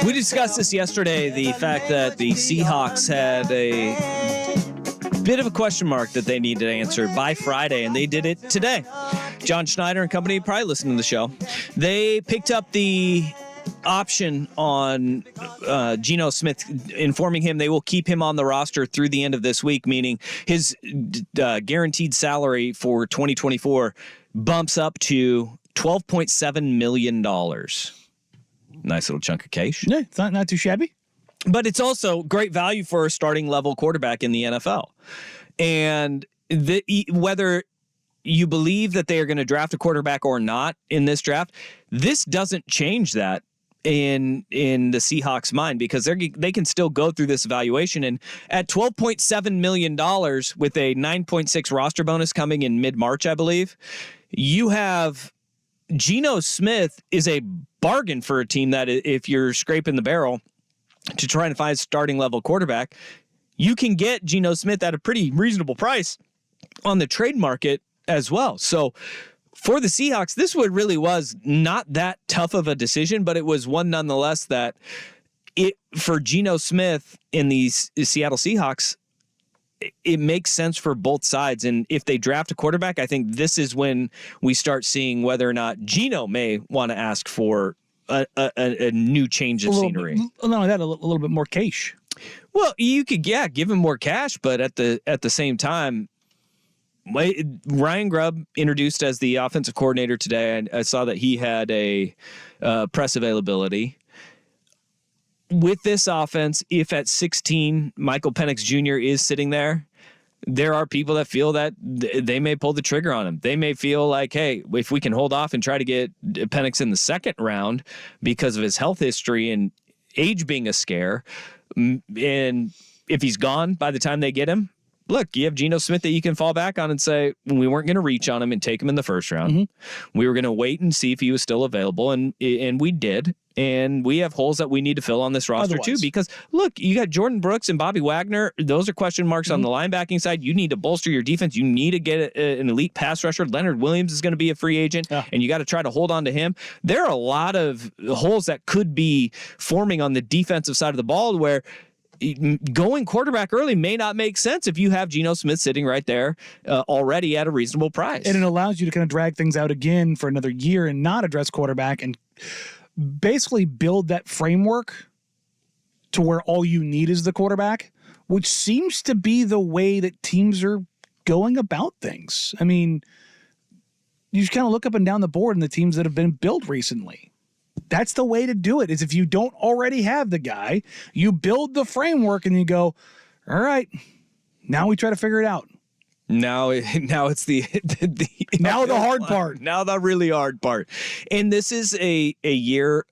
We discussed this yesterday, the fact that the Seahawks had a bit of a question mark that they needed answered by Friday, and they did it today. John Schneider and company, probably listening to the show, they picked up the option on Geno Smith, informing him they will keep him on the roster through the end of this week, meaning his guaranteed salary for 2024 bumps up to $12.7 million. Nice little chunk of cash. Yeah, it's not too shabby. But it's also great value for a starting level quarterback in the NFL. And whether you believe that they are going to draft a quarterback or not in this draft, this doesn't change that in the Seahawks' mind, because they can still go through this evaluation. And at $12.7 million with a 9.6 roster bonus coming in mid-March, I believe, you have Geno Smith is a bargain for a team that, if you're scraping the barrel to try and find a starting level quarterback, you can get Geno Smith at a pretty reasonable price on the trade market as well. So for the Seahawks, this really was not that tough of a decision, but it was one nonetheless that for Geno Smith in the Seattle Seahawks, it makes sense for both sides. And if they draft a quarterback, I think this is when we start seeing whether or not Geno may want to ask for a new change of scenery. Not only that, a little bit more cash. Well, you could, give him more cash, but at the same time, Ryan Grubb introduced as the offensive coordinator today, and I saw that he had a press availability. With this offense, if at 16, Michael Penix Jr. is sitting there are people that feel that they may pull the trigger on him. They may feel like, hey, if we can hold off and try to get Penix in the second round because of his health history and age being a scare, and if he's gone by the time they get him, look, you have Geno Smith that you can fall back on and say, we weren't going to reach on him and take him in the first round. Mm-hmm. We were going to wait and see if he was still available, and we did. And we have holes that we need to fill on this roster too, because look, you got Jordan Brooks and Bobby Wagner. Those are question marks on the linebacking side. You need to bolster your defense. You need to get an elite pass rusher. Leonard Williams is going to be a free agent, and you got to try to hold on to him. There are a lot of holes that could be forming on the defensive side of the ball where going quarterback early may not make sense if you have Geno Smith sitting right there already at a reasonable price. And it allows you to kind of drag things out again for another year and not address quarterback and basically build that framework to where all you need is the quarterback, which seems to be the way that teams are going about things. I mean, you just kind of look up and down the board and the teams that have been built recently. That's the way to do it, is if you don't already have the guy, you build the framework and you go, all right, now we try to figure it out. Now it's the hard part. Now the really hard part. And this is a year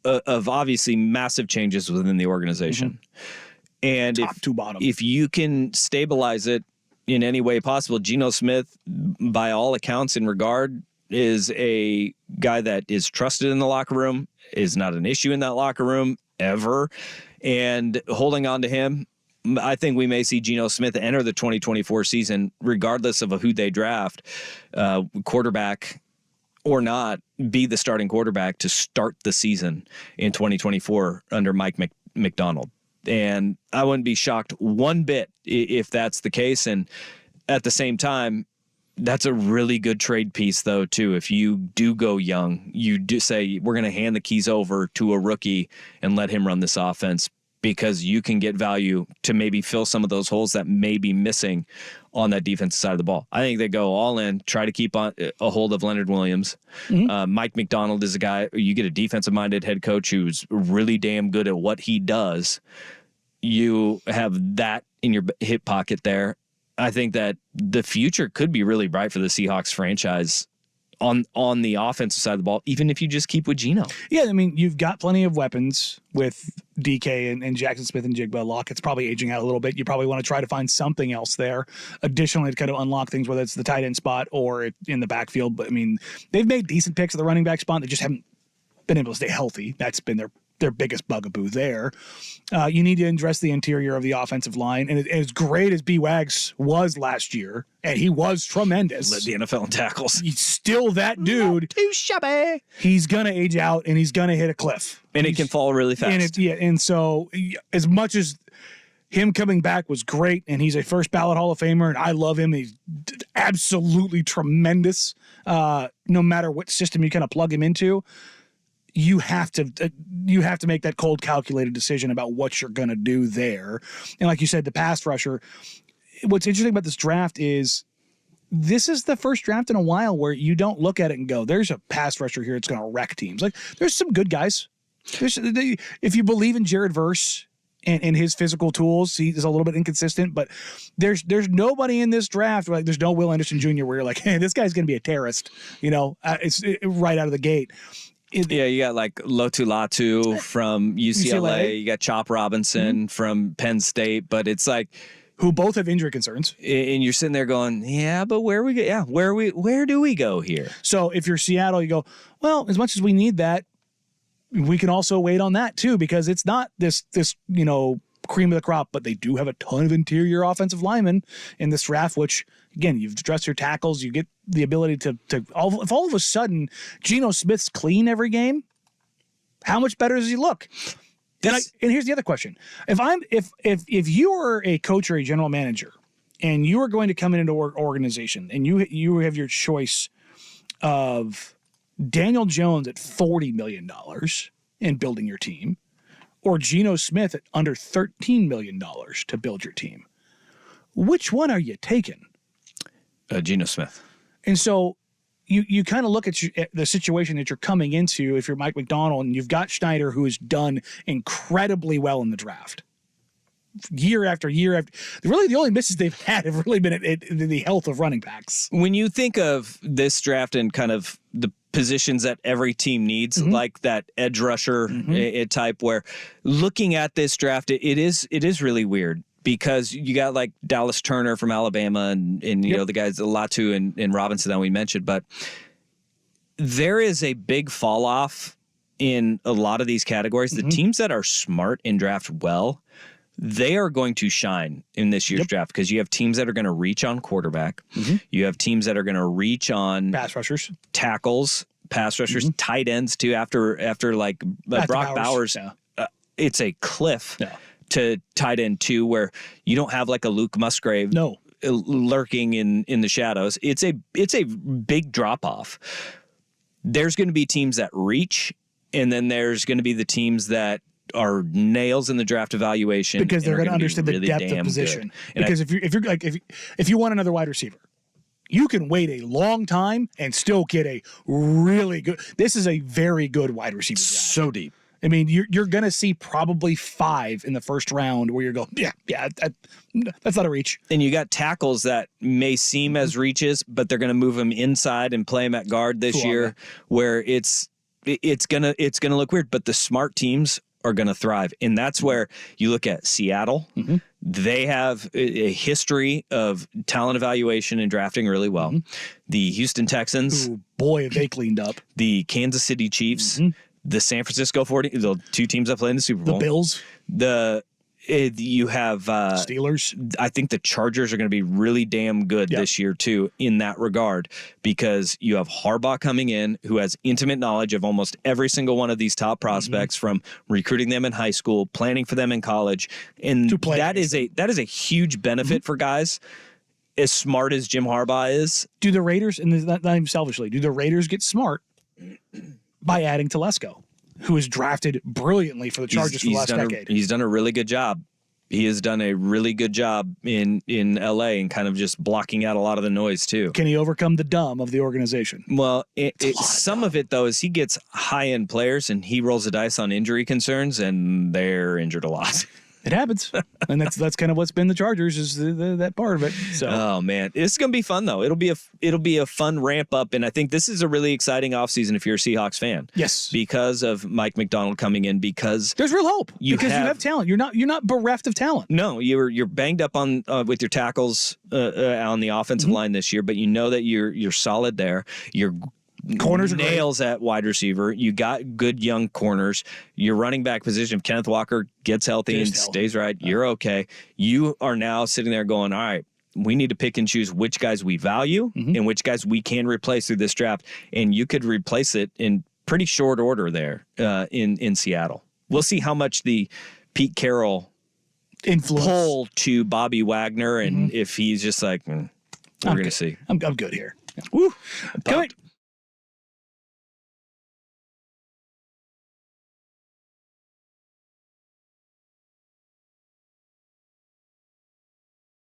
of obviously massive changes within the organization. Mm-hmm. And top to bottom. If you can stabilize it in any way possible, Geno Smith, by all accounts in regard, is a guy that is trusted in the locker room, is not an issue in that locker room ever. And holding on to him, I think we may see Geno Smith enter the 2024 season, regardless of who they draft, quarterback or not, be the starting quarterback to start the season in 2024 under Mike McDonald. And I wouldn't be shocked one bit if that's the case. And at the same time, that's a really good trade piece, though, too. If you do go young, you do say, we're going to hand the keys over to a rookie and let him run this offense, because you can get value to maybe fill some of those holes that may be missing on that defensive side of the ball. I think they go all in, try to keep on a hold of Leonard Williams. Mm-hmm. Mike McDonald is a guy, you get a defensive-minded head coach who's really damn good at what he does. You have that in your hip pocket there. I think that the future could be really bright for the Seahawks franchise on the offensive side of the ball, even if you just keep with Geno. Yeah, I mean, you've got plenty of weapons with DK and Jackson Smith and Jigba. Lockett's probably aging out a little bit. You probably want to try to find something else there additionally to kind of unlock things, whether it's the tight end spot or in the backfield. But, I mean, they've made decent picks at the running back spot. They just haven't been able to stay healthy. That's been their their biggest bugaboo there. You need to address the interior of the offensive line. And as great as B-Wags was last year, and he was tremendous. Led the NFL in tackles. He's still that dude. Not too shabby. He's going to age out, and he's going to hit a cliff. And it can fall really fast. And so as much as him coming back was great, and he's a first ballot Hall of Famer, and I love him. He's absolutely tremendous. No matter what system you kind of plug him into, you have to make that cold, calculated decision about what you're going to do there. And like you said, the pass rusher. What's interesting about this draft is this is the first draft in a while where you don't look at it and go, "There's a pass rusher here that's going to wreck teams." Like there's some good guys. If you believe in Jared Verse and his physical tools, he is a little bit inconsistent, but there's nobody in this draft where, like, there's no Will Anderson Jr. where you're like, hey, this guy's going to be a terrorist, it's right out of the gate. You got like Lotu Latu from UCLA. You got Chop Robinson from Penn State, but it's like, who both have injury concerns, and you're sitting there going, yeah, but where do we go here? So if you're Seattle, you go, well, as much as we need that, we can also wait on that too, because it's not this cream of the crop, but they do have a ton of interior offensive linemen in this draft, which again, you've addressed your tackles, you get the ability to if all of a sudden Geno Smith's clean every game, how much better does he look? And here's the other question. If you are a coach or a general manager and you are going to come into an organization and you have your choice of Daniel Jones at $40 million in building your team, or Geno Smith at under $13 million to build your team, which one are you taking? Geno Smith. And so you kind of look at the situation that you're coming into if you're Mike McDonald, and you've got Schneider, who has done incredibly well in the draft. Year after year after, really the only misses they've had have really been at the health of running backs. When you think of this draft and kind of the positions that every team needs, like that edge rusher type, where looking at this draft, it is really weird because you got like Dallas Turner from Alabama and the guys Latu and Robinson that we mentioned, but there is a big fall off in a lot of these categories. The teams that are smart and draft well, they are going to shine in this year's draft because you have teams that are going to reach on quarterback. You have teams that are going to reach on pass rushers, tackles, pass rushers, tight ends too. After Brock Bowers, it's a cliff to tight end too, where you don't have like a Luke Musgrave lurking in the shadows. It's a big drop off. There's going to be teams that reach, and then there's going to be the teams that are nails in the draft evaluation because they're going to understand the depth of position. Because if you want another wide receiver, you can wait a long time and still get a really good. This is a very good wide receiver draft. So deep. I mean, you're going to see probably 5 in the first round where you're going, that's not a reach. And you got tackles that may seem as reaches, but they're going to move them inside and play them at guard this year, where it's gonna look weird. But the smart teams are going to thrive. And that's where you look at Seattle. They have a history of talent evaluation and drafting really well. The Houston Texans. Ooh, boy, have they cleaned up. The Kansas City Chiefs. The San Francisco 40, the 2 teams that play in the Super Bowl. The Bills. You have Steelers. I think the Chargers are going to be really damn good this year too in that regard, because you have Harbaugh coming in, who has intimate knowledge of almost every single one of these top prospects, from recruiting them in high school, planning for them in college, and that is a huge benefit for guys as smart as Jim Harbaugh is. Do the Raiders, and not even selfishly, do the Raiders get smart by adding Telesco, who is drafted brilliantly for the Chargers for the last decade? He's done a really good job. He has done a really good job in LA and kind of just blocking out a lot of the noise too. Can he overcome the dumb of the organization? Well, some of it though is he gets high-end players and he rolls the dice on injury concerns, and they're injured a lot. It happens, and that's kind of what's been the Chargers, is that part of it. So, oh man, it's gonna be fun though. It'll be a fun ramp up, and I think this is a really exciting offseason if you're a Seahawks fan. Yes, because of Mike McDonald coming in, because there's real hope. You have talent. You're not bereft of talent. No, you're banged up on with your tackles on the offensive line this year, but you know that you're solid there. You're Corners are nails at wide receiver. You got good young corners. Your running back position, if Kenneth Walker gets healthy and stays right, you're okay. You are now sitting there going, all right, we need to pick and choose which guys we value and which guys we can replace through this draft. And you could replace it in pretty short order there in Seattle. We'll see how much the Pete Carroll influence pull to Bobby Wagner, and if he's just like, we're going to see. I'm good here. Woo. Coming